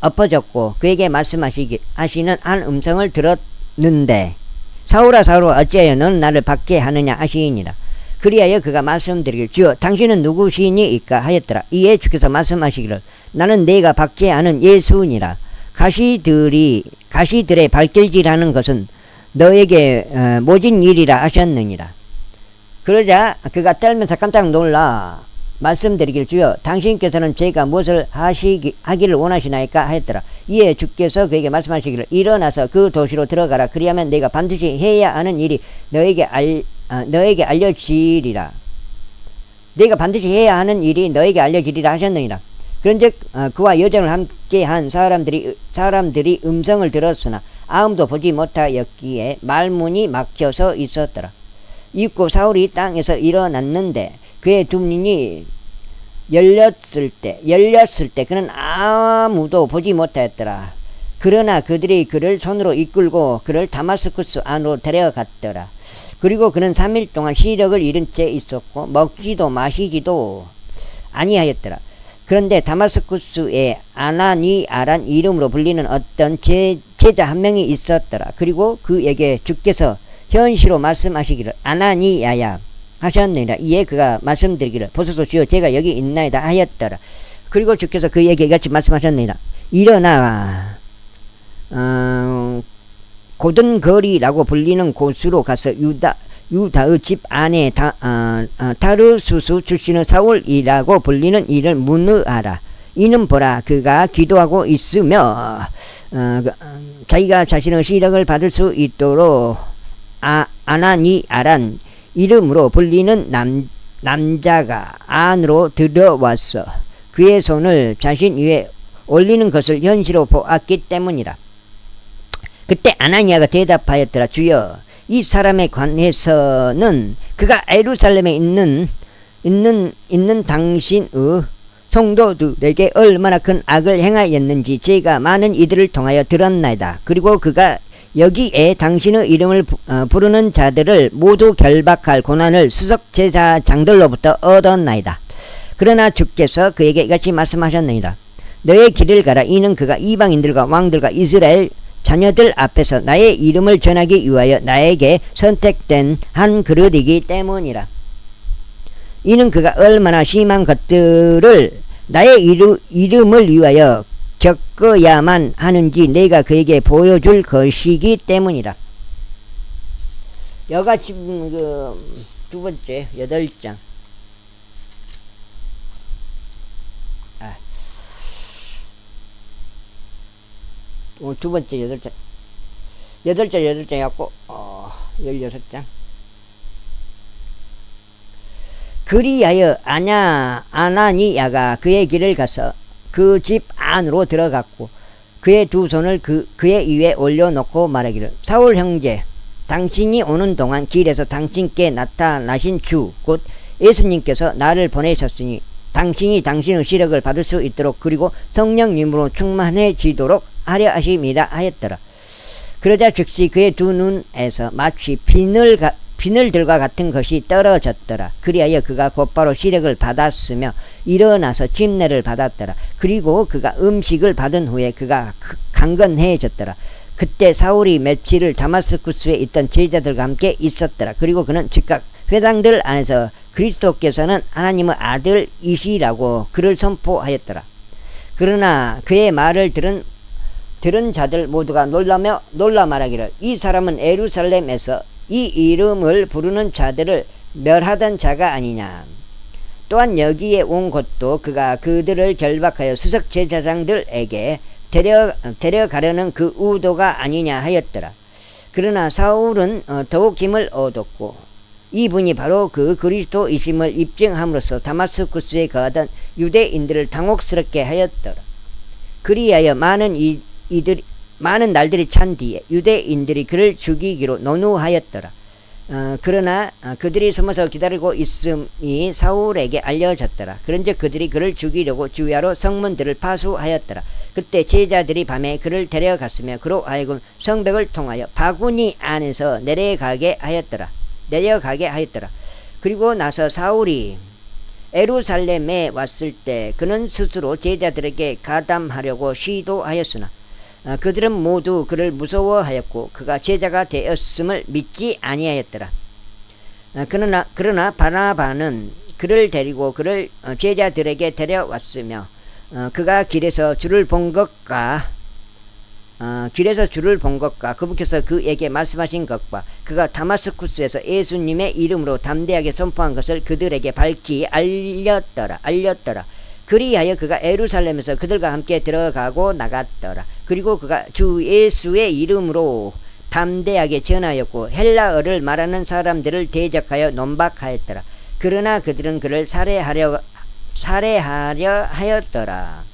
엎어졌고 그에게 말씀하시는 한 음성을 들었는데 사울아 사울아 어찌하여 너는 나를 받게 하느냐 하시니라. 그리하여 그가 말씀드리길 주여 당신은 누구시니이까 하였더라. 이에 주께서 말씀하시기를 나는 내가 받게 하는 예수니라. 가시들의 발길질하는 것은 너에게 모진 일이라 하셨느니라. 그러자 그가 떨면서 깜짝 놀라 말씀드리길 주여 당신께서는 제가 무엇을 하기를 원하시나이까 하였더라. 이에 주께서 그에게 말씀하시기를 일어나서 그 도시로 들어가라. 그리하면 내가 반드시 해야 하는 일이 너에게 알려지리라. 내가 반드시 해야 하는 일이 너에게 알려지리라 하셨느니라. 그런즉 그와 여정을 함께한 사람들이 음성을 들었으나 아무도 보지 못하였기에 말문이 막혀서 있었더라. 이윽고 사울이 땅에서 일어났는데 그의 두 눈이 열렸을 때 그는 아무도 보지 못하였더라. 그러나 그들이 그를 손으로 이끌고 그를 다마스쿠스 안으로 데려갔더라. 그리고 그는 3일 동안 시력을 잃은 채 있었고 먹지도 마시지도 아니하였더라. 그런데 다마스쿠스에 아나니아란 이름으로 불리는 어떤 제자 한 명이 있었더라. 그리고 그에게 주께서 현시로 말씀하시기를 아나니아야 하셨느니라. 이에 그가 말씀드리기를 보소서 주여 제가 여기 있나이다 하였더라. 그리고 주께서 그에게 이같이 말씀하셨느니라. 일어나 고든 거리라고 불리는 곳으로 가서 유다의 집 안에 타르수스 출신의 사울이라고 불리는 이를 문의하라. 이는 보라 그가 기도하고 있으며 자기가 자신의 시력을 받을 수 있도록 아나니아란 이름으로 불리는 남자가 안으로 들어왔어 그의 손을 자신 위에 올리는 것을 현시로 보았기 때문이라. 그때 아나니아가 대답하였더라. 주여 이 사람에 관해서는 그가 예루살렘에 있는 당신의 성도들에게 얼마나 큰 악을 행하였는지 제가 많은 이들을 통하여 들었나이다. 그리고 그가 여기에 당신의 이름을 부르는 자들을 모두 결박할 고난을 수석 제사장들로부터 얻었나이다. 그러나 주께서 그에게 이같이 말씀하셨느니라. 너의 길을 가라. 이는 그가 이방인들과 왕들과 이스라엘 자녀들 앞에서 나의 이름을 전하기 위하여 나에게 선택된 한 그릇이기 때문이라. 이는 그가 얼마나 심한 것들을 나의 이름을 위하여 겪어야만 하는지 내가 그에게 보여줄 것이기 때문이라. 여가 지금 두 번째 8장. 두 번째 8장. 8장 해갖고 16장. 그리하여 아나니아가 그의 길을 가서 그 집 안으로 들어갔고 그의 두 손을 그의 위에 올려놓고 말하기를 사울 형제 당신이 오는 동안 길에서 당신께 나타나신 주 곧 예수님께서 나를 보내셨으니 당신이 당신의 시력을 받을 수 있도록 그리고 성령님으로 충만해지도록 하려 하심이라 하였더라. 그러자 즉시 그의 두 눈에서 마치 비늘들과 같은 것이 떨어졌더라. 그리하여 그가 곧바로 시력을 받았으며 일어나서 침례를 받았더라. 그리고 그가 음식을 받은 후에 그가 강건해졌더라. 그때 사울이 며칠을 다마스쿠스에 있던 제자들과 함께 있었더라. 그리고 그는 즉각 회당들 안에서 그리스도께서는 하나님의 아들이시라고 그를 선포하였더라. 그러나 그의 말을 들은 자들 모두가 놀라 말하기를 이 사람은 예루살렘에서 이 이름을 부르는 자들을 멸하던 자가 아니냐. 또한 여기에 온 것도 그가 그들을 결박하여 수석 제사장들에게 데려가려는 그 의도가 아니냐 하였더라. 그러나 사울은 더욱 힘을 얻었고 이분이 바로 그 그리스도이심을 입증함으로써 다마스쿠스에 거하던 유대인들을 당혹스럽게 하였더라. 그리하여 많은 날들이 찬 뒤에 유대인들이 그를 죽이기로 논의하였더라. 그러나 그들이 숨어서 기다리고 있음이 사울에게 알려졌더라. 그런즉 그들이 그를 죽이려고 주야로 성문들을 파수하였더라. 그때 제자들이 밤에 그를 데려갔으며 그로 하여금 성벽을 통하여 바구니 안에서 내려가게 하였더라. 그리고 나서 사울이 예루살렘에 왔을 때 그는 스스로 제자들에게 가담하려고 시도하였으나 그들은 모두 그를 무서워하였고 그가 제자가 되었음을 믿지 아니하였더라. 그러나 바나바는 그를 데리고 그를 제자들에게 데려왔으며 그가 길에서 줄을 본 것과 그분께서 그에게 말씀하신 것과 그가 다마스쿠스에서 예수님의 이름으로 담대하게 선포한 것을 그들에게 밝히 알렸더라. 그리하여 그가 예루살렘에서 그들과 함께 들어가고 나갔더라. 그리고 그가 주 예수의 이름으로 담대하게 전하였고 헬라어를 말하는 사람들을 대적하여 논박하였더라. 그러나 그들은 그를 살해하려 살해하려 하였더라.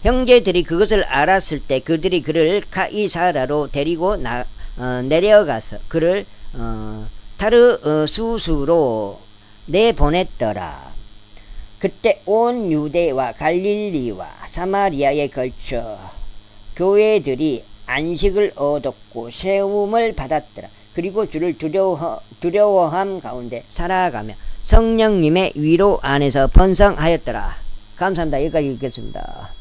형제들이 그것을 알았을 때 그들이 그를 가이사라로 데리고 내려가서 그를 타르수스로 내보냈더라. 그때 온 유대와 갈릴리와 사마리아에 걸쳐 교회들이 안식을 얻었고 세움을 받았더라. 그리고 주를 두려워함 가운데 살아가며 성령님의 위로 안에서 번성하였더라. 감사합니다. 여기까지 읽겠습니다.